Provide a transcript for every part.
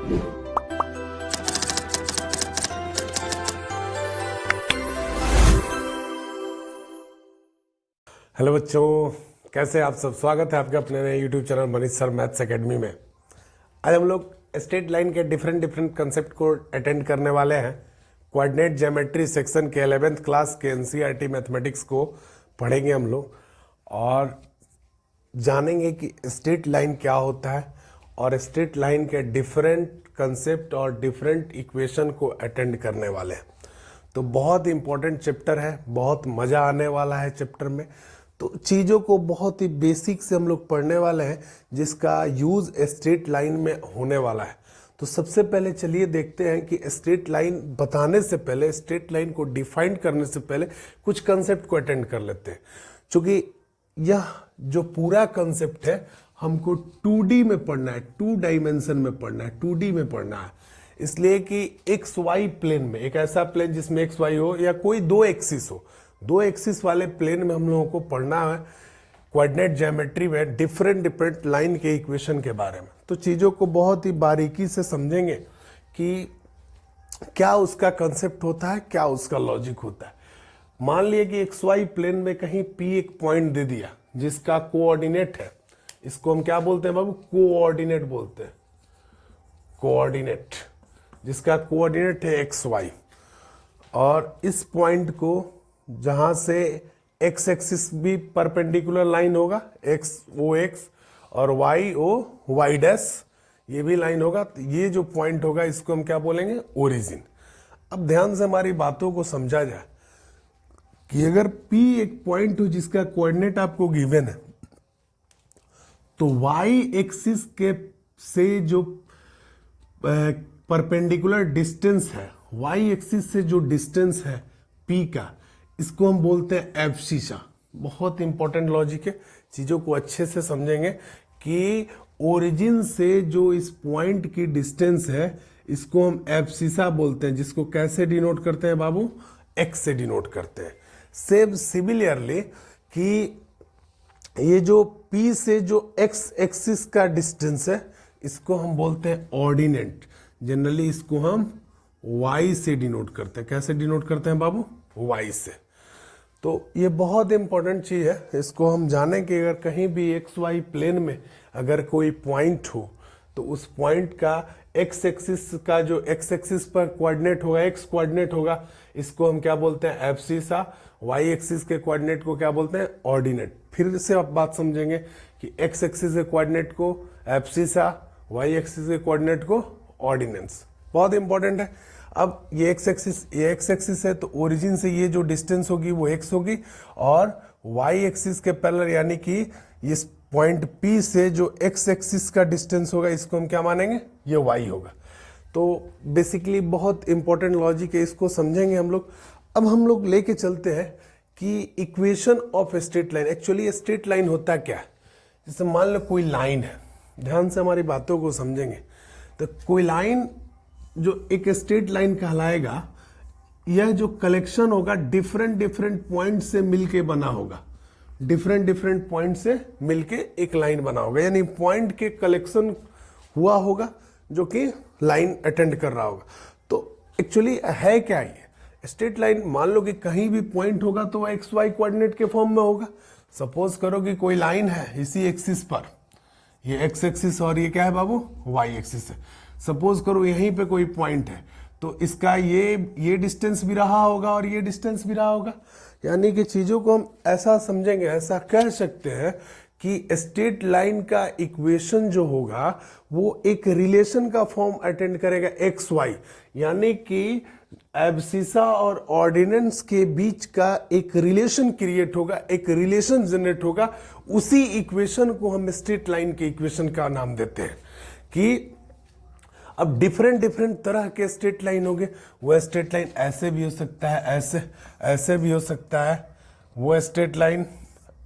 Hello बच्चों, कैसे आप सब। स्वागत है आपका अपने नए YouTube channel Manish sir maths academy में। आज हम लोग स्ट्रेट लाइन के डिफरेंट कंसेप्ट को अटेंड करने वाले हैं। कोऑर्डिनेट ज्योमेट्री सेक्शन के 11th क्लास के एनसीईआरटी मैथमेटिक्स को पढ़ेंगे हम लोग और जानेंगे कि स्ट्रेट लाइन क्या होता है और स्ट्रेट लाइन के डिफरेंट कंसेप्ट और डिफरेंट इक्वेशन को अटेंड करने वाले हैं। तो बहुत इंपॉर्टेंट चैप्टर है, बहुत मज़ा आने वाला है चैप्टर में। तो चीज़ों को बहुत ही बेसिक से हम लोग पढ़ने वाले हैं जिसका यूज़ स्ट्रेट लाइन में होने वाला है। तो सबसे पहले चलिए देखते हैं कि स्ट्रेट लाइन बताने से पहले, स्ट्रेट लाइन को डिफाइन करने से पहले कुछ कंसेप्ट को अटेंड कर लेते हैं। क्योंकि यह जो पूरा कंसेप्ट है हमको 2D में पढ़ना है, 2 डायमेंशन में पढ़ना है, 2D में पढ़ना है। इसलिए कि एक्स वाई प्लेन में, एक ऐसा प्लेन जिसमें एक्स वाई हो या कोई 2 एक्सिस हो, 2 एक्सिस वाले प्लेन में हम लोगों को पढ़ना है कोऑर्डिनेट ज्योमेट्री में डिफरेंट लाइन के इक्वेशन के बारे में। तो चीज़ों को बहुत ही बारीकी से समझेंगे कि क्या उसका कंसेप्ट होता है, क्या उसका लॉजिक होता है। मान लिया कि एक्स वाई प्लेन में कहीं पी एक पॉइंट दे दिया जिसका कोऑर्डिनेट है, इसको हम क्या बोलते हैं बाबू? कोऑर्डिनेट बोलते हैं। कोऑर्डिनेट, जिसका कोऑर्डिनेट है एक्स वाई, और इस पॉइंट को जहां से एक्स एक्सिस भी परपेंडिकुलर लाइन होगा, एक्स ओ एक्स और वाई ओ वाई डैश, ये भी लाइन होगा। तो ये जो पॉइंट होगा इसको हम क्या बोलेंगे? ओरिजिन। अब ध्यान से हमारी बातों को समझा जाए कि अगर P एक पॉइंट हो जिसका कोऑर्डिनेट आपको गिवन है, तो वाई एक्सिस के से जो परपेंडिकुलर डिस्टेंस है, वाई एक्सिस से जो डिस्टेंस है P का, इसको हम बोलते हैं एब्सिसा। बहुत इंपॉर्टेंट लॉजिक है, चीज़ों को अच्छे से समझेंगे कि ओरिजिन से जो इस पॉइंट की डिस्टेंस है इसको हम एब्सिसा बोलते हैं, जिसको कैसे डिनोट करते हैं बाबू? एक्स से डिनोट करते हैं। सेम सिमिलरली कि ये जो P से जो एक्स एक्सिस का डिस्टेंस है इसको हम बोलते हैं ऑर्डिनेट। जनरली इसको हम y से डिनोट करते हैं। कैसे डिनोट करते हैं बाबू? y से। तो ये बहुत इंपॉर्टेंट चीज़ है, इसको हम जानें कि अगर कहीं भी एक्स वाई प्लेन में अगर कोई पॉइंट हो तो उस पॉइंट का एक्स एक्सिस का जो एक्स एक्सिस पर कोऑर्डिनेट होगा, एक्स कोऑर्डिनेट होगा, इसको हम क्या बोलते हैं? एब्सिसा। वाई एक्सिस के कोऑर्डिनेट को क्या बोलते हैं? ऑर्डिनेट। फिर से आप बात समझेंगे कि एक्स एक्सिस के कोऑर्डिनेट को एब्सिसा, वाई एक्सिस के कोऑर्डिनेट को ऑर्डिनेंस। बहुत इंपॉर्टेंट है। अब ये एक्स एक्सिस है तो ओरिजिन से ये जो डिस्टेंस होगी वो एक्स होगी, और वाई एक्सिस के पैरेलल यानी कि इस पॉइंट P से जो एक्स एक्सिस का डिस्टेंस होगा इसको हम क्या मानेंगे? ये वाई होगा। तो बेसिकली बहुत इंपॉर्टेंट लॉजिक है, इसको समझेंगे हम लोग। अब हम लोग लेके चलते हैं कि equation of straight line. Actually straight line होता क्या है? जैसे मान लो कोई लाइन है, ध्यान से हमारी बातों को समझेंगे। तो कोई लाइन जो एक स्ट्रेट लाइन कहलाएगा, यह जो कलेक्शन होगा डिफरेंट पॉइंट से मिलके बना होगा, डिफरेंट पॉइंट से मिलके एक लाइन बना होगा, यानी पॉइंट के कलेक्शन हुआ होगा जो कि लाइन अटेंड कर रहा होगा। तो एक्चुअली है क्या ये स्ट्रेट लाइन? मान लो कि कहीं भी पॉइंट होगा तो वह एक्स वाई कोऑर्डिनेट के फॉर्म में होगा। सपोज करो कि कोई लाइन है इसी एक्सिस पर, ये एक्स एक्सिस और ये क्या है बाबू? वाई एक्सिस है। सपोज करो यहीं पे कोई पॉइंट है तो इसका ये डिस्टेंस भी रहा होगा और ये डिस्टेंस भी रहा होगा। यानी कि चीज़ों को हम ऐसा समझेंगे, ऐसा कह सकते हैं कि स्ट्रेट लाइन का इक्वेशन जो होगा वो एक रिलेशन का फॉर्म अटेंड करेगा एक्स वाई, यानी कि एब्सिसा और ऑर्डिनेंस के बीच का एक रिलेशन क्रिएट होगा, एक रिलेशन जनरेट होगा। उसी इक्वेशन को हम स्ट्रेट लाइन के इक्वेशन का नाम देते हैं। कि अब डिफरेंट तरह के स्ट्रेट लाइन हो गए। वो स्ट्रेट लाइन ऐसे भी हो सकता है, ऐसे भी हो सकता है, वो स्ट्रेट लाइन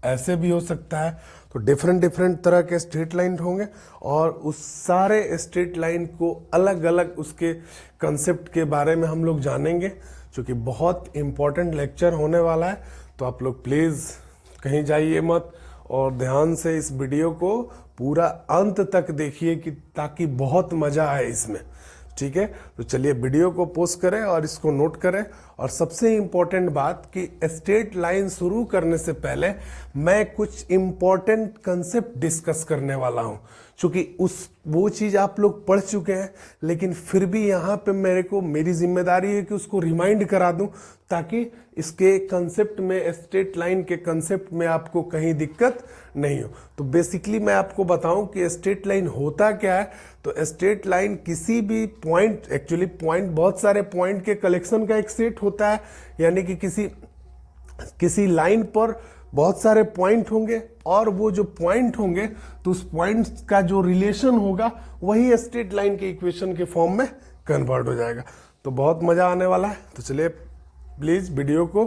ऐसे भी हो सकता है। तो डिफरेंट तरह के स्ट्रेट लाइन होंगे और उस सारे स्ट्रेट लाइन को अलग अलग उसके कंसेप्ट के बारे में हम लोग जानेंगे, जो कि बहुत इंपॉर्टेंट लेक्चर होने वाला है। तो आप लोग प्लीज़ कहीं जाइए मत और ध्यान से इस वीडियो को पूरा अंत तक देखिए कि ताकि बहुत मजा आए इसमें। ठीक है, तो चलिए वीडियो को पोस्ट करें और इसको नोट करें। और सबसे इम्पोर्टेंट बात कि स्ट्रेट लाइन शुरू करने से पहले मैं कुछ इम्पोर्टेंट कंसेप्ट डिस्कस करने वाला हूं, क्योंकि वो चीज आप लोग पढ़ चुके हैं, लेकिन फिर भी यहाँ पे मेरी जिम्मेदारी है कि उसको रिमाइंड करा दूं, ताकि इसके कंसेप्ट में, स्ट्रेट लाइन के कंसेप्ट में आपको कहीं दिक्कत नहीं हो। तो बेसिकली मैं आपको बताऊं कि स्ट्रेट लाइन होता क्या है। तो स्ट्रेट लाइन किसी भी पॉइंट, एक्चुअली पॉइंट बहुत सारे पॉइंट के कलेक्शन का एक सेट होता है, यानी कि किसी लाइन पर बहुत सारे पॉइंट होंगे और वो जो पॉइंट होंगे तो उस पॉइंट का जो रिलेशन होगा वही स्ट्रेट लाइन के इक्वेशन के फॉर्म में कन्वर्ट हो जाएगा। तो बहुत मजा आने वाला है। तो चलिए प्लीज वीडियो को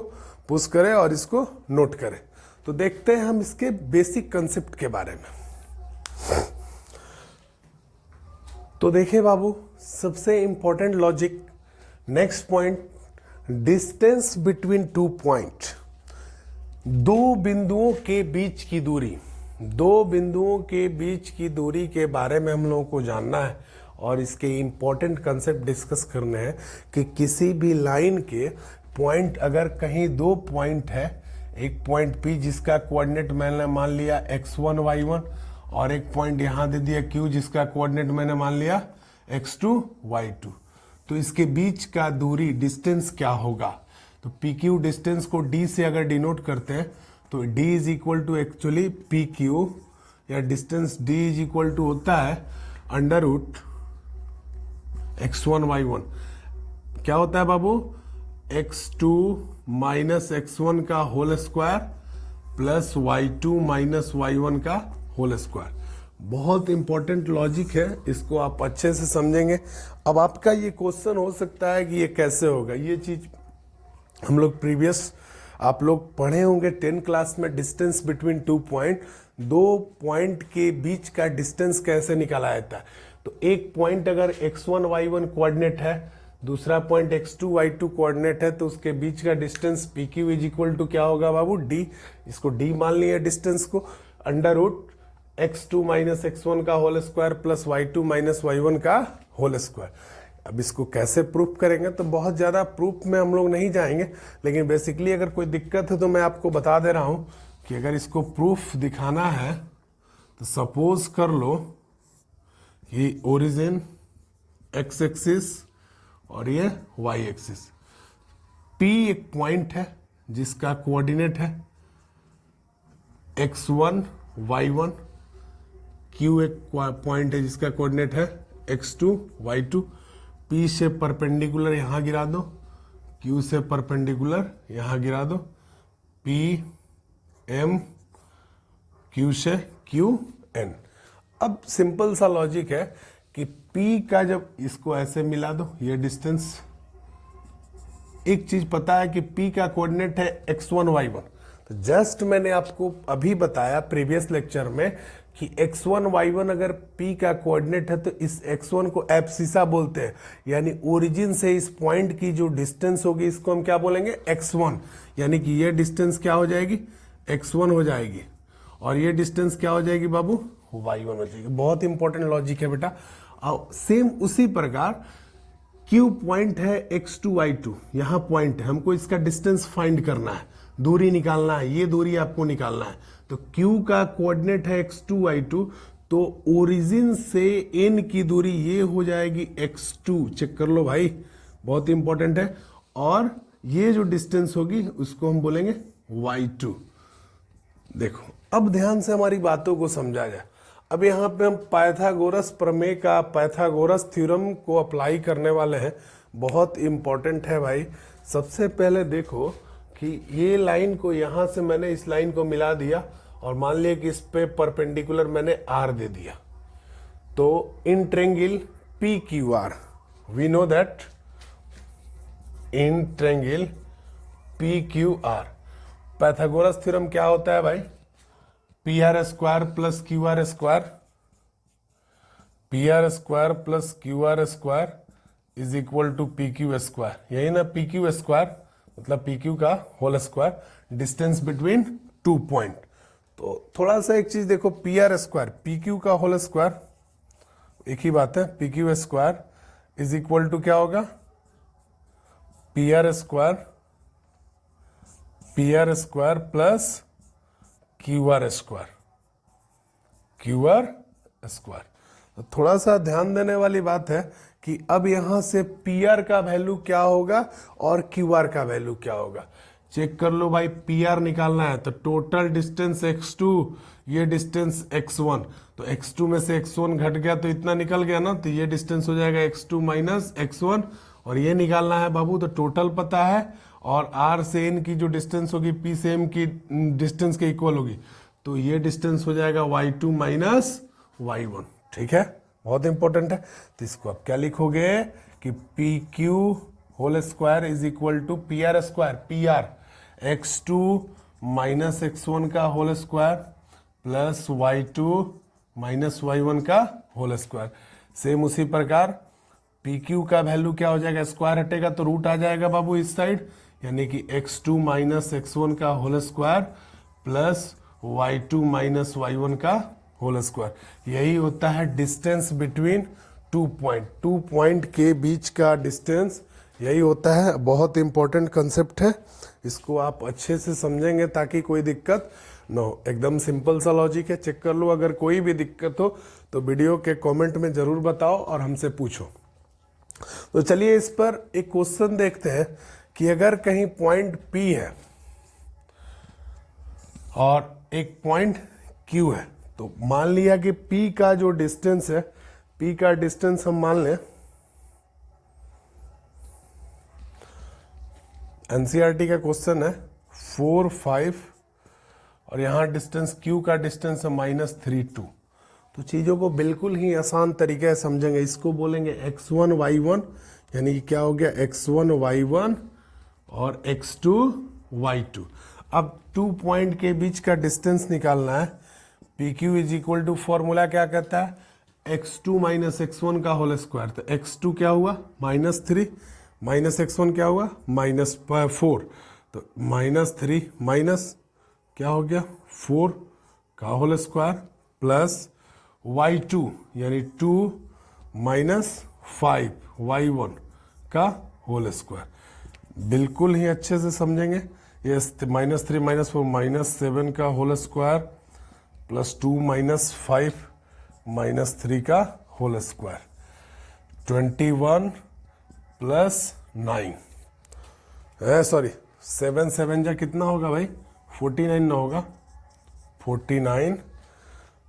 पुश करें और इसको नोट करें। तो देखते हैं हम इसके बेसिक कंसेप्ट के बारे में। तो देखिए बाबू, सबसे important logic, next point, distance between two point. दो बिंदुओं के बीच की दूरी, दो बिंदुओं के बीच की दूरी के बारे में हम लोगों को जानना है और इसके इंपॉर्टेंट कंसेप्ट डिस्कस करने हैं कि किसी भी लाइन के पॉइंट, अगर कहीं दो पॉइंट है, एक पॉइंट P जिसका कोऑर्डिनेट मैंने मान लिया x1 y1 और एक पॉइंट यहां दे दिया Q जिसका कोऑर्डिनेट मैंने मान लिया x2 y2, तो इसके बीच का दूरी डिस्टेंस क्या होगा। तो PQ डिस्टेंस को D से अगर डिनोट करते हैं तो D is equal to actually PQ, या distance D is equal to होता है अंडर रूट x1 y1। क्या होता है बाबू, x2 माइनस x1 का whole square plus y2 minus y1 का होल स्क्वायर। बहुत इंपॉर्टेंट लॉजिक है, इसको आप अच्छे से समझेंगे। अब आपका ये क्वेश्चन हो सकता है कि ये कैसे होगा। ये चीज हम लोग प्रीवियस आप लोग पढ़े होंगे 10 क्लास में, डिस्टेंस बिटवीन टू पॉइंट, दो पॉइंट के बीच का डिस्टेंस कैसे निकाला जाता है। तो एक पॉइंट अगर x1 y1 कोऑर्डिनेट है, दूसरा पॉइंट x2 y2 कोऑर्डिनेट है, तो उसके बीच का distance PQ is equal to क्या होगा बाबू, D। इसको D मान लिया डिस्टेंस को, under root x2 minus x1 का whole square plus y2 minus y1 का होल स्क्वायर। अब इसको कैसे प्रूफ करेंगे, तो बहुत ज्यादा प्रूफ में हम लोग नहीं जाएंगे, लेकिन बेसिकली अगर कोई दिक्कत है तो मैं आपको बता दे रहा हूं कि अगर इसको प्रूफ दिखाना है तो सपोज कर लो कि ओरिजिन x एक्सिस और ये y एक्सिस, P एक पॉइंट है जिसका कोऑर्डिनेट है x1 y1, Q एक पॉइंट है जिसका कोऑर्डिनेट है x2 y2। P से परपेंडिकुलर यहां गिरा दो, Q से परपेंडिकुलर यहां गिरा दो, P M, Q से Q N। अब सिंपल सा लॉजिक है कि P का जब इसको ऐसे मिला दो, ये डिस्टेंस, एक चीज पता है कि P का कोऑर्डिनेट है x1 y1। तो जस्ट मैंने आपको अभी बताया प्रीवियस लेक्चर में कि x1 y1 अगर P का कोऑर्डिनेट है तो इस x1 को एब्सिसा बोलते हैं, यानी ओरिजिन से इस पॉइंट की जो डिस्टेंस होगी इसको हम क्या बोलेंगे, x1। यानी कि ये डिस्टेंस क्या हो जाएगी, x1 हो जाएगी, और ये डिस्टेंस क्या हो जाएगी बाबू, y1 हो जाएगी। बहुत इंपॉर्टेंट लॉजिक है बेटा। और सेम उसी प्रकार Q पॉइंट है x2 y2, यहां पॉइंट है, हमको इसका डिस्टेंस फाइंड करना है, दूरी निकालना है, ये दूरी आपको निकालना है। तो Q का कोऑर्डिनेट है x2 y2, तो ओरिजिन से N की दूरी ये हो जाएगी x2, चेक कर लो भाई, बहुत इंपॉर्टेंट है। और ये जो डिस्टेंस होगी उसको हम बोलेंगे y2। देखो अब ध्यान से हमारी बातों को समझा जाए। अब यहाँ पे हम पाइथागोरस प्रमेय का, पाइथागोरस थ्योरम को अप्लाई करने वाले हैं। बहुत इंपॉर्टेंट है भाई। सबसे पहले देखो कि ये लाइन को यहाँ से मैंने इस लाइन को मिला दिया और मान लिया कि इस पे परपेंडिकुलर मैंने R दे दिया। तो in triangle PQR we know that in triangle PQR Pythagoras theorem क्या होता है भाई, PR square plus QR square, PR square plus QR square is equal to PQ square. यही ना, PQ स्क्वायर मतलब PQ का whole square, distance between two point. तो थोड़ा सा एक चीज देखो, P R square P Q का होल स्क्वायर एक ही बात है, P Q square is equal to क्या होगा, P R square plus Q R square, तो थोड़ा सा ध्यान देने वाली बात है कि अब यहां से पी आर का वैल्यू क्या होगा और क्यू आर का वैल्यू क्या होगा। चेक कर लो भाई, पी आर निकालना है तो टोटल डिस्टेंस x2, ये डिस्टेंस x1, तो x2 में से x1 घट गया तो इतना निकल गया ना, तो ये डिस्टेंस हो जाएगा x2 माइनस x1, और ये निकालना है बाबू तो टोटल पता है, और r से n की जो डिस्टेंस होगी p से m की डिस्टेंस के इक्वल होगी, तो ये डिस्टेंस हो जाएगा y2 माइनस y1। ठीक है, बहुत इंपॉर्टेंट है। तो इसको आप क्या लिखोगे कि P Q whole square is equal to P R square, P R x2 minus x1 का whole square plus y2 minus y1 का होल स्क्वायर। सेम उसी प्रकार पी क्यू का वैल्यू क्या हो जाएगा, स्क्वायर हटेगा तो रूट आ जाएगा बाबू इस साइड, यानी कि x2 माइनस x1 का whole square plus y2 minus y1 का होल स्क्वायर। यही होता है डिस्टेंस बिटवीन टू पॉइंट के बीच का डिस्टेंस, यही होता है। बहुत इंपॉर्टेंट कंसेप्ट है, इसको आप अच्छे से समझेंगे ताकि कोई दिक्कत न हो। एकदम सिंपल सा लॉजिक है, चेक कर लो। अगर कोई भी दिक्कत हो तो वीडियो के कमेंट में जरूर बताओ और हमसे पूछो। तो चलिए इस पर एक क्वेश्चन देखते हैं कि अगर कहीं पॉइंट P है और एक पॉइंट Q है, तो मान लिया कि P का जो डिस्टेंस है, P का डिस्टेंस हम मान लें, एनसीईआरटी का क्वेश्चन है 4, 5, और यहां डिस्टेंस Q का डिस्टेंस है -3, 2। तो चीजों को बिल्कुल ही आसान तरीके से समझेंगे। इसको बोलेंगे x1 y1, यानी कि क्या हो गया x1 y1 और x2 y2। अब 2 पॉइंट के बीच का डिस्टेंस निकालना है। P Q is equal to, formula क्या कहता है, x2 माइनस x1 का होल स्क्वायर। तो x2 क्या हुआ -3 माइनस x1 क्या हुआ -4, तो -3 माइनस क्या हो गया 4 का होल स्क्वायर प्लस y2 यानी 2 माइनस 5 y1 का होल स्क्वायर। बिल्कुल ही अच्छे से समझेंगे। ये -3 -4 -7 का होल स्क्वायर प्लस 2 माइनस 5 -3 का होल स्क्वायर, 21 प्लस 9, सॉरी 7 7 जा कितना होगा भाई 49 ना होगा, 49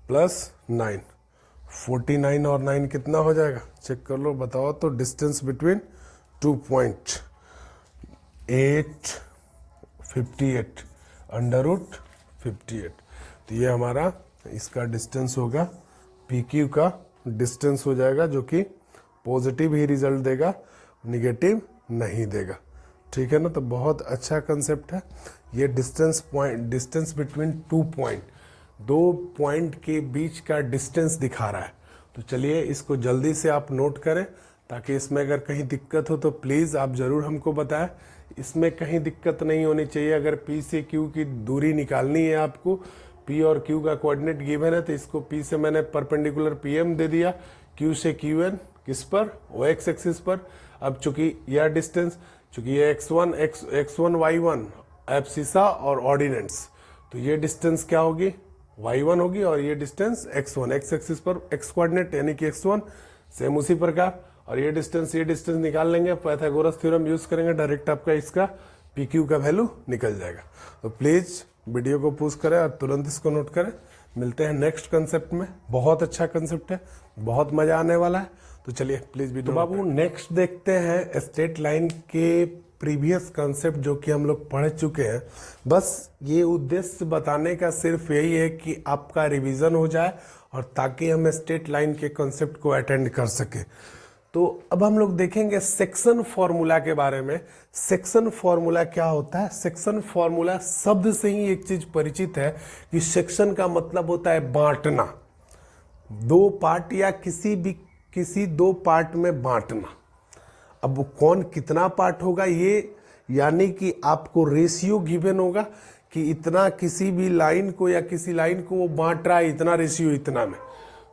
प्लस 9, 49 और 9 कितना हो जाएगा, चेक कर लो बताओ तो। Distance between 2 point 858 √58। तो ये हमारा इसका डिस्टेंस होगा, पी क्यू का डिस्टेंस हो जाएगा, जो कि पॉजिटिव ही रिजल्ट देगा, निगेटिव नहीं देगा। ठीक है ना। तो बहुत अच्छा कंसेप्ट है ये। डिस्टेंस बिटवीन 2 पॉइंट, 2 पॉइंट के बीच का डिस्टेंस दिखा रहा है। तो चलिए इसको जल्दी से आप नोट करें, ताकि इसमें अगर कहीं दिक्कत हो तो प्लीज़ आप ज़रूर हमको बताएं। इसमें कहीं दिक्कत नहीं होनी चाहिए। अगर P से Q की दूरी निकालनी है आपको, P और Q का कोऑर्डिनेट गिवन है, तो इसको P से मैंने परपेंडिकुलर PM दे दिया, Q से QN किस पर, वो x एक्सिस पर। अब चूंकि यह डिस्टेंस, चूंकि ये x1 y1 एब्सिसा और ऑर्डिनेट्स, तो ये डिस्टेंस क्या होगी y1 होगी, और ये डिस्टेंस x1 x एक्सिस पर x कोऑर्डिनेट यानी कि x1। सेम उसी प्रकार, और ये डिस्टेंस निकाल लेंगे, पाइथागोरस थ्योरम यूज करेंगे, डायरेक्ट आपका इसका पी क्यू का वैल्यू निकल जाएगा। तो प्लीज वीडियो को पूछ करें और तुरंत इसको नोट करें। मिलते हैं नेक्स्ट कंसेप्ट में। बहुत अच्छा कंसेप्ट है, बहुत मजा आने वाला है। तो चलिए प्लीज वीडियो। तो बाबू नेक्स्ट देखते हैं स्ट्रेट लाइन के प्रीवियस कंसेप्ट जो कि हम लोग पढ़ चुके हैं। बस ये उद्देश्य बताने का सिर्फ यही है कि आपका रिवीजन हो जाए, और ताकि हम स्ट्रेट लाइन के कंसेप्ट को अटेंड कर सके। तो अब हम लोग देखेंगे सेक्शन फॉर्मूला के बारे में। सेक्शन फॉर्मूला क्या होता है? सेक्शन फॉर्मूला शब्द से ही एक चीज परिचित है कि सेक्शन का मतलब होता है बांटना, 2 पार्ट या किसी 2 पार्ट में बांटना। अब कौन कितना पार्ट होगा ये, यानी कि आपको रेशियो गिवन होगा कि इतना किसी भी लाइन को या किसी लाइन को वो बांट रहा है इतना रेशियो इतना में।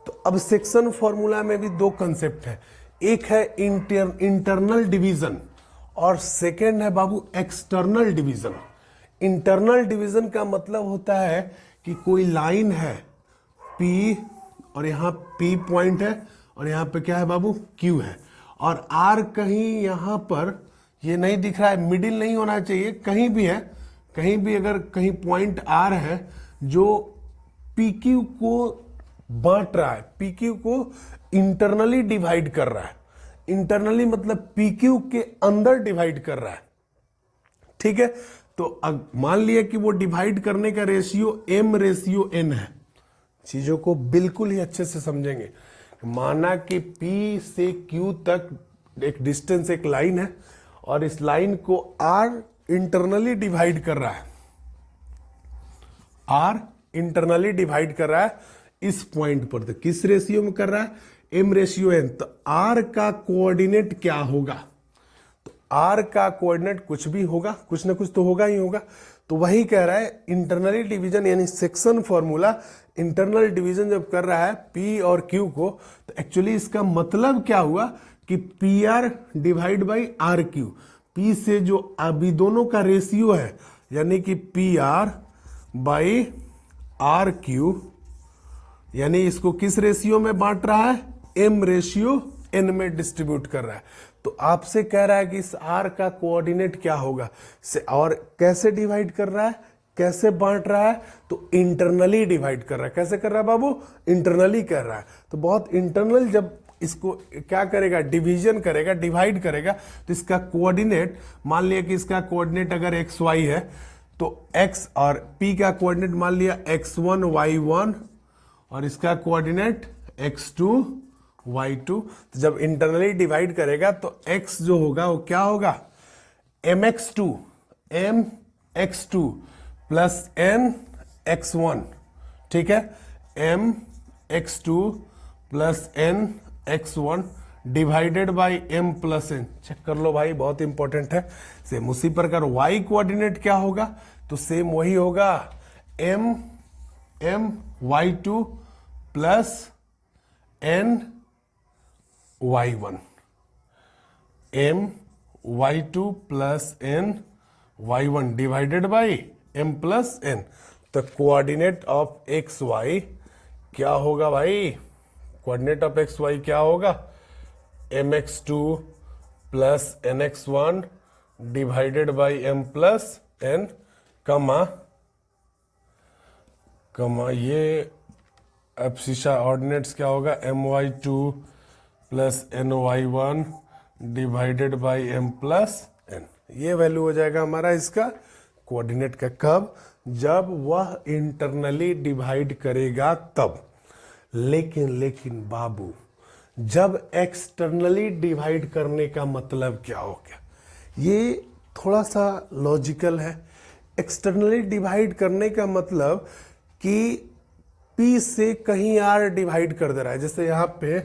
तो अब सेक्शन फॉर्मूला में भी दो कंसेप्ट है, एक है इंटरनल डिवीजन और सेकेंड है बाबू एक्सटर्नल डिवीजन। इंटरनल डिवीजन का मतलब होता है कि कोई लाइन है P और यहाँ P पॉइंट है और यहाँ पे क्या है बाबू Q है, और R कहीं यहाँ पर ये नहीं दिख रहा है, मिडिल नहीं होना चाहिए, कहीं भी है, कहीं भी अगर कहीं पॉइंट R है जो PQ को बांट रहा है, PQ को इंटरनली डिवाइड कर रहा है। इंटरनली मतलब PQ के अंदर डिवाइड कर रहा है, ठीक है। तो मान लिया कि वो डिवाइड करने का रेशियो M/N है। चीजों को बिल्कुल ही अच्छे से समझेंगे। माना कि P से Q तक एक डिस्टेंस, एक लाइन है और इस लाइन को R इंटरनली डिवाइड कर रहा है, R इंटरनली डिवाइड कर रहा है इस पॉइंट पर। तो किस रेशियो में कर रहा है? M/N। तो R का कोऑर्डिनेट क्या होगा? तो R का कोऑर्डिनेट कुछ भी होगा, कुछ ना कुछ तो होगा ही होगा। तो वही कह रहा है इंटरनली डिवीजन यानी सेक्शन फॉर्मूला इंटरनल डिवीजन जब कर रहा है P और Q को, तो एक्चुअली इसका मतलब क्या हुआ कि PR divide by RQ। P से जो अभी दोनों का रेशियो है यानी कि PR बाई RQ, यानी इसको किस रेशियो में बांट रहा है? M/N में डिस्ट्रीब्यूट कर रहा है। तो आपसे कह रहा है कि इस R का कोऑर्डिनेट क्या होगा से, और कैसे डिवाइड कर रहा है, कैसे बांट रहा है? तो इंटरनली डिवाइड कर रहा है। कैसे कर रहा है बाबू? इंटरनली कर रहा है। तो बहुत इंटरनल जब इसको क्या करेगा? डिवीजन करेगा, डिवाइड करेगा, तो इसका कोऑर्डिनेट, मान लिया कि इसका कोऑर्डिनेट अगर XY है तो X और P का कोऑर्डिनेट मान लिया X1 Y1 और इसका कोऑर्डिनेट X2 Y2। तो जब इंटरनली डिवाइड करेगा तो X जो होगा वो क्या होगा? MX2 प्लस NX1, ठीक है। MX2 plus NX1 divided by M plus N। Check कर लो भाई, बहुत इंपॉर्टेंट है। सेम उसी प्रकार Y कोऑर्डिनेट क्या होगा? तो सेम वही होगा MY2 plus NY1, MY2 plus NY1 divided by M plus N। तो कोऑर्डिनेट ऑफ XY क्या होगा भाई? कोऑर्डिनेट ऑफ XY क्या होगा? MX2 plus NX1 divided by M plus N, कमा ये एब्सिशा ऑर्डिनेट्स क्या होगा? MY2 plus NY1 divided by M plus N। ये वैल्यू हो जाएगा हमारा इसका कोऑर्डिनेट का। कब? जब वह इंटरनली डिवाइड करेगा तब। लेकिन बाबू, जब एक्सटर्नली डिवाइड करने का मतलब क्या हो गया? ये थोड़ा सा लॉजिकल है। एक्सटर्नली डिवाइड करने का मतलब कि P से कहीं R डिवाइड कर दे रहा है। जैसे यहाँ पे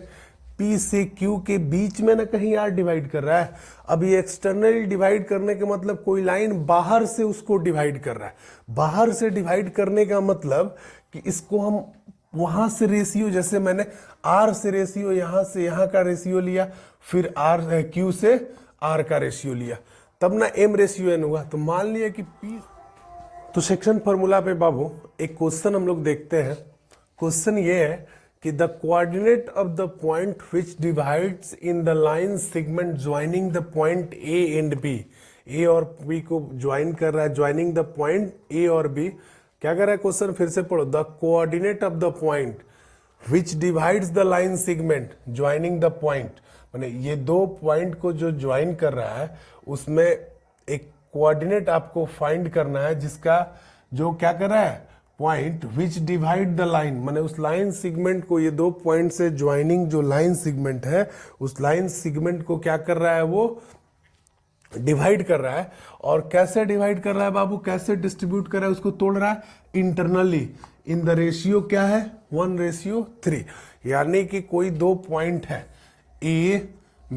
P से Q के बीच में ना कहीं R डिवाइड कर रहा है। अब ये एक्सटर्नली डिवाइड करने का मतलब कोई लाइन बाहर से उसको डिवाइड कर रहा है। बाहर से डिवाइड करने का मतलब कि इसको हम वहां से रेशियो, जैसे मैंने R से रेशियो यहां से यहां का रेशियो लिया, फिर Q से R का रेशियो लिया, तब ना M/N हुआ। तो मान लिया कि P। तो सेक्शन फॉर्मूला पे बाबू एक क्वेश्चन हम लोग देखते हैं। क्वेश्चन ये है कि the coordinate of the point which divides in the line segment joining the point A and B। A और B को ज्वाइन कर रहा है, ज्वाइनिंग द पॉइंट A और B। क्या कर रहा है क्वेश्चन? फिर से पढ़ो। The coordinate of the point which divides the line segment joining the point, माने ये दो पॉइंट को जो ज्वाइन कर रहा है उसमें एक कोऑर्डिनेट आपको फाइंड करना है जिसका जो क्या कर रहा है? Point which divide the line, माने उस लाइन सेगमेंट को, ये दो पॉइंट से ज्वाइनिंग जो लाइन सेगमेंट है उस लाइन सेगमेंट को क्या कर रहा है? वो डिवाइड कर रहा है। और कैसे डिवाइड कर रहा है बाबू? कैसे डिस्ट्रीब्यूट कर रहा है? उसको तोड़ रहा है इंटरनली इन द रेशियो क्या है? 1:3। यानी कि कोई दो पॉइंट है A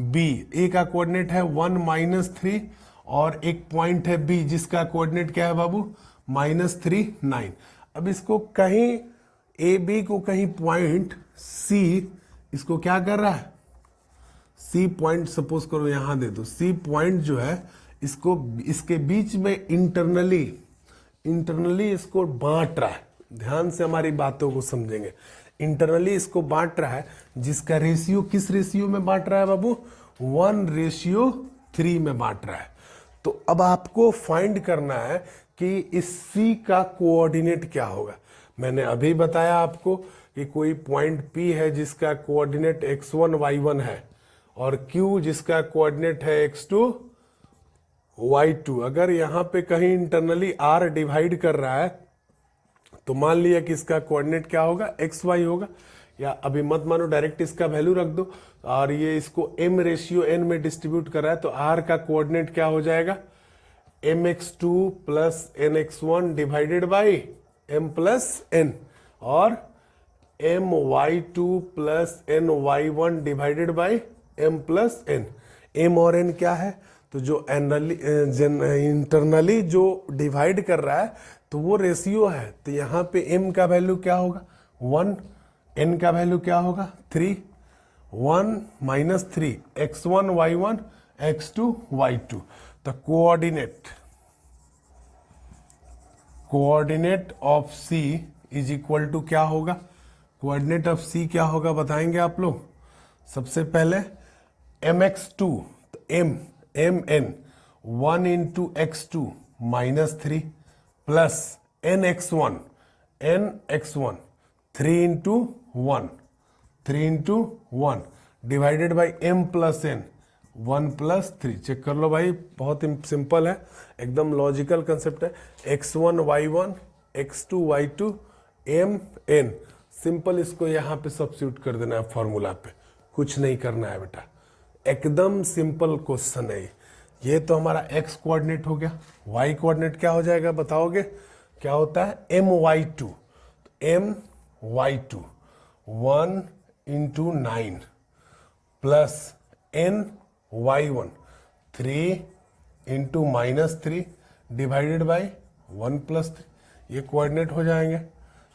B, A का कोऑर्डिनेट है 1 - 3 और एक पॉइंट है B जिसका कोऑर्डिनेट क्या है बाबू? -3 9। अब इसको कहीं ए बी को कहीं पॉइंट सी, इसको क्या कर रहा है, सी पॉइंट सपोज करो यहां दे दो, सी पॉइंट जो है इसको इसके बीच में इंटरनली इसको बांट रहा है। ध्यान से हमारी बातों को समझेंगे। इंटरनली इसको बांट रहा है, जिसका रेशियो किस रेशियो में बांट रहा है बाबू, 1:3 में बांट रहा है। तो अब आपको फाइंड करना है कि इस सी का कोऑर्डिनेट क्या होगा। मैंने अभी बताया आपको कि कोई पॉइंट P है जिसका कोऑर्डिनेट x1 y1 है, और Q जिसका कोऑर्डिनेट है x2 y2। अगर यहां पे कहीं इंटरनली R डिवाइड कर रहा है तो मान लिया कि इसका कोऑर्डिनेट क्या होगा, एक्स वाई होगा, या अभी मत मानो, डायरेक्ट इसका वैल्यू रख दो, और ये इसको m/n में डिस्ट्रीब्यूट कर रहा है, तो r का कोऑर्डिनेट क्या हो जाएगा, mx2 plus nx1 divided by m plus n, और my2 plus ny1 divided by m plus n। m और n क्या है, तो जो इंटरनली जो डिवाइड कर रहा है तो वो रेशियो है, तो यहाँ पे m का वैल्यू क्या होगा 1, n का वैल्यू क्या होगा 3, 1 minus 3 x1 y1 x2 y2। तो coordinate of C is equal to क्या होगा, कोऑर्डिनेट ऑफ C क्या होगा बताएंगे आप लोग। सबसे पहले mx2, तो mn 1 into x2 -3 plus nx1 3 into 1 divided by m plus n 1 plus 3। Check कर लो भाई, बहुत सिंपल है, एकदम लॉजिकल कंसेप्ट है। x1 y1 x2 y2 mn, simple इसको यहाँ पे सब्स्टिट्यूट कर देना है फॉर्मूला पे, कुछ नहीं करना है बेटा, एकदम सिंपल क्वेश्चन है ये। तो हमारा x कोऑर्डिनेट हो गया, y कोऑर्डिनेट क्या हो जाएगा बताओगे, क्या होता है my2, my2 1 into 9 plus ny1 3 into -3 divided by 1 plus 3, ये कोऑर्डिनेट हो जाएंगे।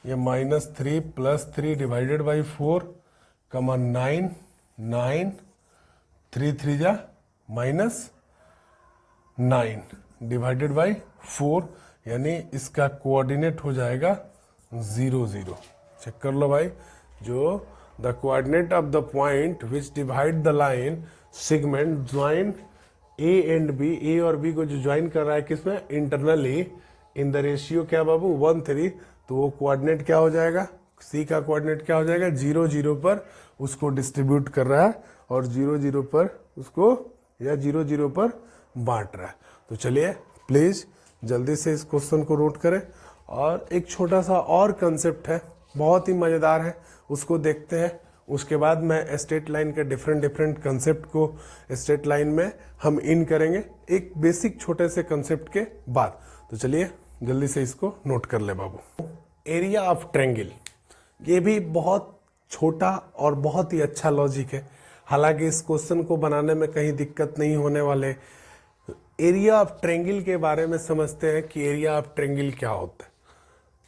ये -3 प्लस 3 डिवाइडेड बाई 4 कमा 9 3 3 जा -9 डिवाइडेड बाई 4, यानी इसका कोऑर्डिनेट हो जाएगा 0 0। चेक कर लो भाई, जो the coordinate of the point which divide the line segment join A and B, A और बी को जो ज्वाइन कर रहा है किसमें, इंटरनली इन द रेशियो क्या बाबू 1:3, तो वो कोऑर्डिनेट क्या हो जाएगा, सी का कोऑर्डिनेट क्या हो जाएगा 0 0 पर उसको डिस्ट्रीब्यूट कर रहा है, और 0 0 पर उसको, या 0 0 पर बांट रहा है। तो चलिए प्लीज जल्दी से इस क्वेश्चन को नोट करें, और एक छोटा सा और कंसेप्ट है, बहुत ही मजेदार है, उसको देखते हैं। उसके बाद मैं स्ट्रेट लाइन के डिफरेंट कंसेप्ट को स्ट्रेट लाइन में हम इन करेंगे, एक बेसिक छोटे से कंसेप्ट के बाद। तो चलिए जल्दी से इसको नोट कर ले बाबू। एरिया ऑफ ट्रायंगल, ये भी बहुत छोटा और बहुत ही अच्छा लॉजिक है, हालांकि इस क्वेश्चन को बनाने में कहीं दिक्कत नहीं होने वाले। एरिया ऑफ ट्रायंगल के बारे में समझते हैं कि एरिया ऑफ ट्रायंगल क्या होता है,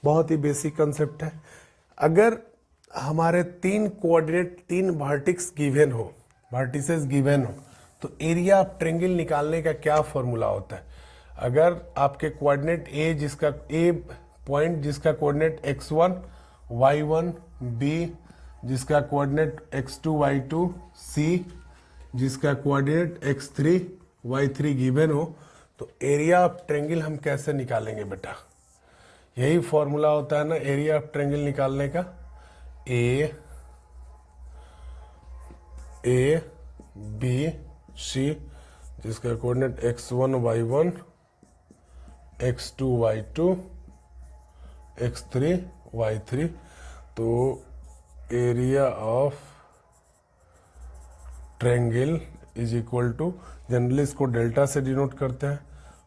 बहुत ही बेसिक कंसेप्ट है। अगर हमारे 3 कोऑर्डिनेट 3 वर्टिक्स गिवन हो, वर्टिसेस गिवन हो, तो एरिया ऑफ ट्रायंगल निकालने का क्या फॉर्मूला होता है। अगर आपके कोऑर्डिनेट ए, जिसका ए पॉइंट जिसका कोऑर्डिनेट x1 y1, b जिसका कोऑर्डिनेट x2 y2, c जिसका कोऑर्डिनेट x3 y3 गिवन हो, तो एरिया ऑफ ट्रायंगल हम कैसे निकालेंगे बेटा, यही फॉर्मूला होता है ना एरिया ऑफ ट्रायंगल निकालने का, ए बी सी जिसका coordinate x1 y1 x2 y2 x3 y3। तो area of triangle is equal to, generally इसको डेल्टा से डिनोट करते हैं,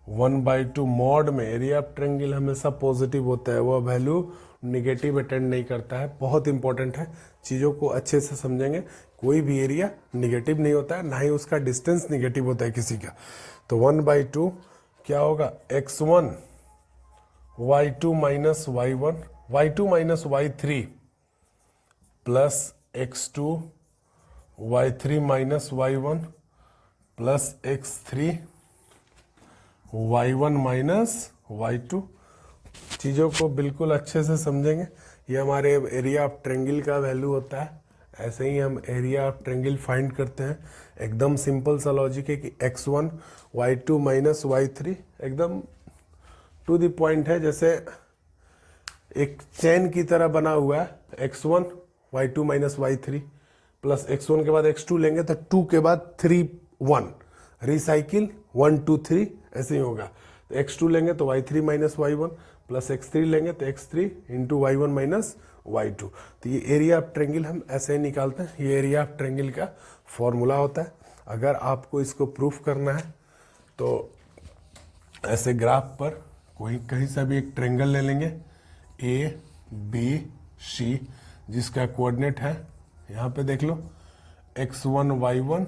1/2 मॉड में एरिया ऑफ ट्रायंगल हमेशा पॉजिटिव होता है, वह वैल्यू निगेटिव अटेंड नहीं करता है। बहुत इंपॉर्टेंट है, चीज़ों को अच्छे से समझेंगे, कोई भी एरिया निगेटिव नहीं होता है, ना ही उसका डिस्टेंस निगेटिव होता है किसी का। तो 1/2 क्या होगा, x1 y2 minus y1, y2 minus y3 plus x2, y3 minus y1 plus x3, y1 minus y2। चीज़ों को बिल्कुल अच्छे से समझेंगे। ये हमारे एरिया ऑफ ट्रेंगल का वैल्यू होता है। ऐसे ही हम एरिया ऑफ ट्रेंगल फाइंड करते हैं। एकदम सिंपल सा लॉजिक है कि x1 y2 माइनस y3 एकदम टू द पॉइंट है, जैसे एक चेन की तरह बना हुआ है। x1 y2 minus y3 plus x1 के बाद x2 लेंगे तो 2 के बाद 3 1 रिसाइकिल 1 2 3 ऐसे ही होगा। तो x2 लेंगे तो y3 minus y1 plus x3 लेंगे तो x3 into y1 minus y2। तो ये एरिया ऑफ ट्रेंगल हम ऐसे ही निकालते हैं। ये एरिया ऑफ ट्रेंगल का फॉर्मूला होता है। अगर आपको इसको प्रूफ करना है तो ऐसे ग्राफ पर कोई कहीं से भी एक ट्रेंगल ले लेंगे ए बी सी, जिसका कोऑर्डिनेट है, यहाँ पे देख लो, x1 y1,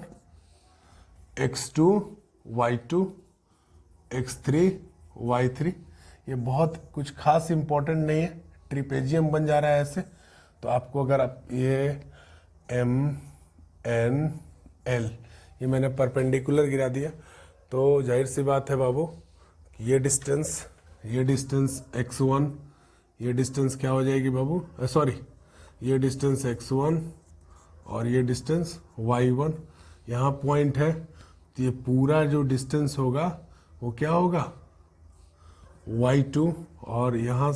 x2 y2, x3 y3। ये बहुत कुछ खास इंपॉर्टेंट नहीं है, ट्रिपेजियम बन जा रहा है ऐसे। तो आपको अगर आप ये एम एन एल ये मैंने परपेंडिकुलर गिरा दिया, तो जाहिर सी बात है बाबू, ये डिस्टेंस x1, ये डिस्टेंस क्या हो जाएगी बाबू, सॉरी, ये डिस्टेंस x1 और ये डिस्टेंस y1, यहाँ पॉइंट है। तो ये पूरा जो डिस्टेंस होगा वो क्या होगा, y2, और यहाँ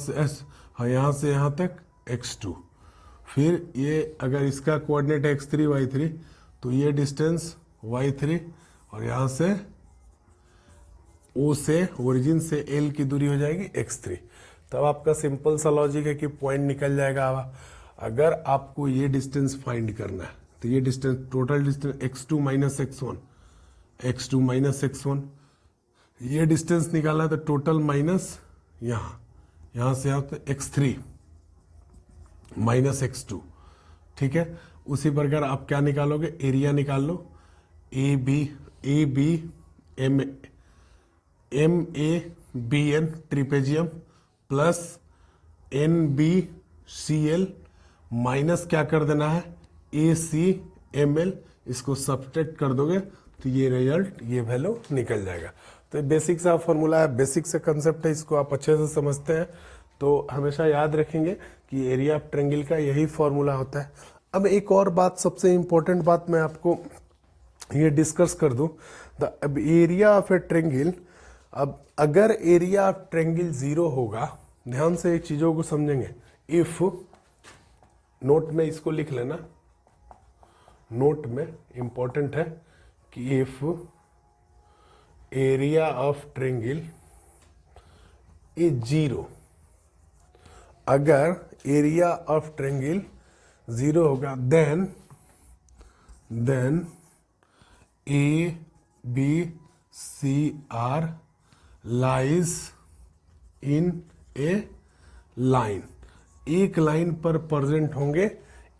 से यहाँ तक x2। फिर ये अगर इसका कोऑर्डिनेट x3 y3, तो ये डिस्टेंस y3, और यहाँ से O से ओरिजिन से L की दूरी हो जाएगी x3। तब आपका सिंपल सा लॉजिक है कि पॉइंट निकल जाएगा। अगर आपको ये डिस्टेंस फाइंड करना है तो ये distance, total distance x2 minus x1, ये डिस्टेंस निकालना है तो टोटल माइनस यहाँ से यहाँ तो x3 माइनस x2, ठीक है। उसी प्रकार आप क्या निकालोगे, एरिया निकाल लो, A B M A B N trapezium plus N B C L minus क्या कर देना है, ए सी एम एल, इसको सब्सट्रैक्ट कर दोगे तो ये रिजल्ट, ये वैल्यू निकल जाएगा। तो ये बेसिक सा फॉर्मूला है, बेसिक सा कंसेप्ट है, इसको आप अच्छे से समझते हैं तो हमेशा याद रखेंगे कि एरिया ऑफ ट्रेंगल का यही फॉर्मूला होता है। अब एक और बात, सबसे इंपॉर्टेंट बात मैं आपको ये डिस्कस कर दूं, the area of a triangle. अब अगर एरिया ऑफ ट्रेंगल 0 होगा, ध्यान से एक चीजों को समझेंगे। इफ, नोट में इसको लिख लेना, नोट में इंपॉर्टेंट है कि if area of triangle is 0, अगर एरिया ऑफ ट्रेंगल 0 होगा, then A B C are lies in a line, एक लाइन पर प्रेजेंट होंगे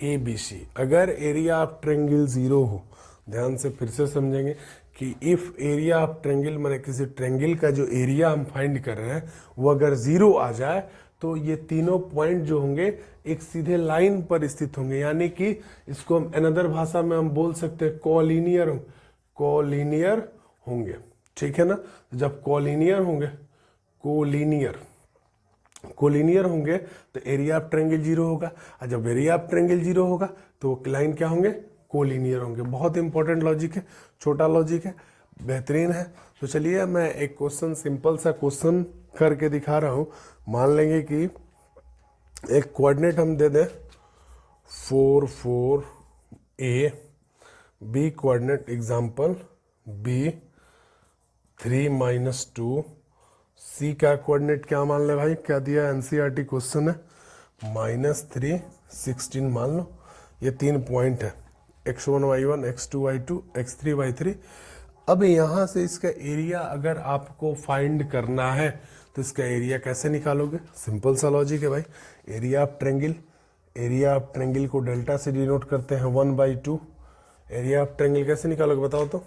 ए बी सी। अगर एरिया ऑफ ट्रेंगल 0 हो, ध्यान से फिर से समझेंगे कि इफ एरिया ऑफ ट्रेंगल, माने किसी ट्रेंगल का जो एरिया हम फाइंड कर रहे हैं वो अगर 0 आ जाए तो ये तीनों पॉइंट जो होंगे एक सीधे लाइन पर स्थित होंगे, यानी कि इसको हम अनदर भाषा में हम बोल सकते हैं कोलिनियर होंगे, ठीक है ना। जब कोलिनियर होंगे तो एरिया ऑफ ट्रेंगल 0 होगा, और जब एरिया ऑफ ट्रेंगल 0 होगा तो लाइन क्या होंगे, कोलिनियर होंगे। बहुत इंपॉर्टेंट लॉजिक है, छोटा लॉजिक है, बेहतरीन है। तो चलिए मैं एक क्वेश्चन, सिंपल सा क्वेश्चन करके दिखा रहा हूं। मान लेंगे कि एक कोऑर्डिनेट हम दे दें 4 4 A, B coordinate example B 3 minus 2, C का कोऑर्डिनेट क्या मान ले भाई, क्या दिया, एनसीईआरटी क्वेश्चन है, -3 16 मान लो। ये 3 पॉइंट है, x1 y1, x2 y2, x3 y3। अब यहाँ से इसका एरिया अगर आपको फाइंड करना है तो इसका एरिया कैसे निकालोगे, सिंपल सा लॉजिक है भाई। एरिया ऑफ ट्रेंगल को डेल्टा से डिनोट करते हैं 1/2। एरिया ऑफ ट्रेंगल कैसे निकालोगे बताओ तो,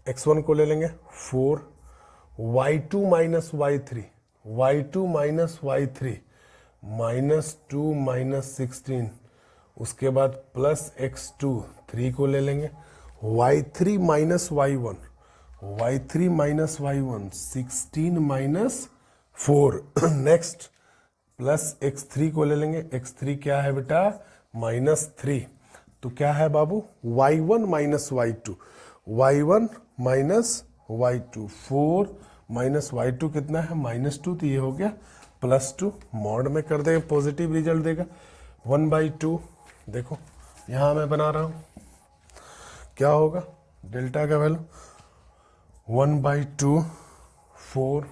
x1 को ले लेंगे 4, y2 minus y3 y2 minus y3 -2 minus 16, उसके बाद प्लस x2 3 को ले लेंगे, y3 minus y1 16 minus 4 next plus x3 को ले लेंगे, x3 क्या है बेटा -3, तो क्या है बाबू y1 minus y2 4 minus y2 कितना है -2, तो ये हो गया +2, मॉड में कर देंगे पॉजिटिव रिजल्ट देगा 1/2। देखो यहां मैं बना रहा हूं क्या होगा डेल्टा का वैल्यू 1/2 4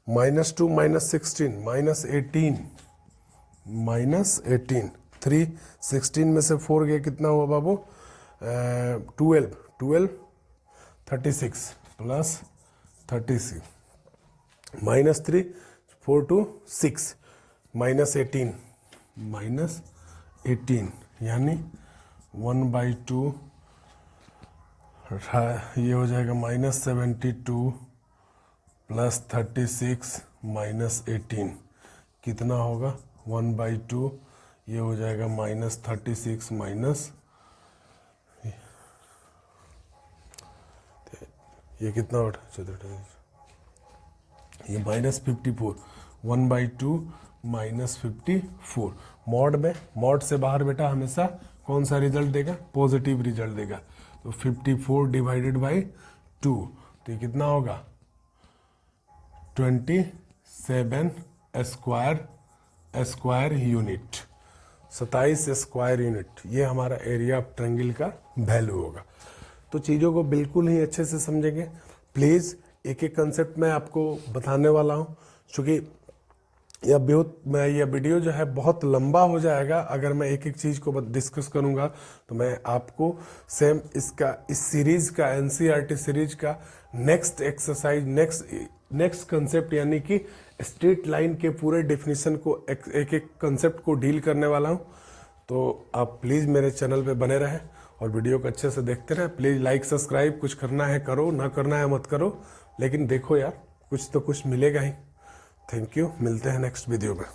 -2 माइनस 16 -18 3 16 में से 4 गया कितना हुआ बाबू 12 36 प्लस 36 -3 4 to 6 -18 यानी 1/2 ये हो जाएगा -72 प्लस 36 -18 कितना होगा 1/2, ये हो जाएगा -36 माइनस ये कितना होगा ये -54 1/2 -54 मॉड में, मॉड से बाहर बेटा हमेशा कौन सा रिजल्ट देगा पॉजिटिव रिजल्ट देगा, तो 54 डिवाइडेड बाई 2, तो ये कितना होगा 27 स्क्वायर यूनिट 27 स्क्वायर यूनिट, ये हमारा एरिया ऑफ ट्रायंगल का वैल्यू होगा। तो चीज़ों को बिल्कुल ही अच्छे से समझेंगे प्लीज़, एक एक कंसेप्ट मैं आपको बताने वाला हूँ, क्योंकि यह वीडियो जो है बहुत लंबा हो जाएगा अगर मैं एक एक चीज़ को डिस्कस करूँगा, तो मैं आपको सेम इस सीरीज़ का एनसीईआरटी सीरीज का नेक्स्ट एक्सरसाइज नेक्स्ट कंसेप्ट यानी कि स्ट्रेट लाइन के पूरे डेफिनेशन को एक एक कंसेप्ट को डील करने वाला हूँ। तो आप प्लीज़ मेरे चैनल पे बने रहें और वीडियो को अच्छे से देखते रहें। प्लीज़ लाइक सब्सक्राइब कुछ करना है करो, ना करना है मत करो, लेकिन देखो यार कुछ तो कुछ मिलेगा ही। थैंक यू, मिलते हैं नेक्स्ट वीडियो में।